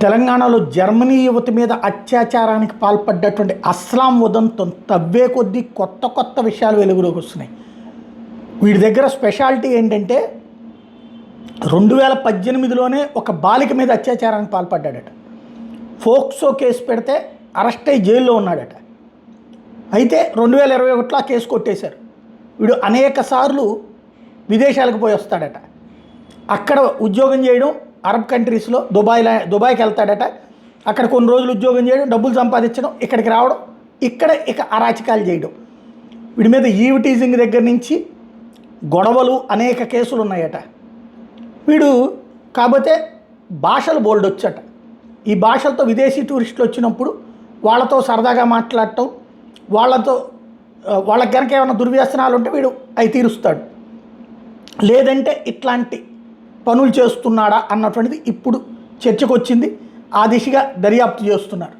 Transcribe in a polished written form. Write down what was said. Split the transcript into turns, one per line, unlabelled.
తెలంగాణలో జర్మనీ యువతి మీద అత్యాచారానికి పాల్పడ్డటువంటి అస్లాం ఉదంతం తవ్వే కొద్దీ కొత్త కొత్త విషయాలు వెలుగులోకి వస్తున్నాయి. వీడి దగ్గర స్పెషాలిటీ ఏంటంటే 2018లోనే ఒక బాలిక మీద అత్యాచారానికి పాల్పడ్డాడట. ఫోక్సో కేసు పెడితే అరెస్ట్ అయ్యి జైల్లో ఉన్నాడట. అయితే 2021లో ఆ కేసు కొట్టేశారు. వీడు అనేక సార్లు విదేశాలకు పోయి వస్తాడట. అక్కడ ఉద్యోగం చేయడం, అరబ్ కంట్రీస్లో దుబాయ్కి వెళ్తాడట. అక్కడ కొన్ని రోజులు ఉద్యోగం చేయడం, డబ్బులు సంపాదించడం, ఇక్కడికి రావడం, ఇక్కడ ఇక అరాచకాలు చేయడం. వీడి మీద ఈవ్ టీజింగ్ దగ్గర నుంచి గొడవలు అనేక కేసులు ఉన్నాయట. వీడు కాకపోతే భాషలు బోల్డ్ వచ్చట. ఈ భాషలతో విదేశీ టూరిస్టులు వచ్చినప్పుడు వాళ్ళతో సరదాగా మాట్లాడటం, వాళ్ళకి కనుక ఏమైనా దుర్వ్యసనాలు ఉంటే వీడు అవి తీరుస్తాడు. లేదంటే ఇట్లాంటి పనులు చేస్తున్నాడా అన్నటువంటిది ఇప్పుడు చర్చకు వచ్చింది. ఆ దిశగా దర్యాప్తు చేస్తున్నారు.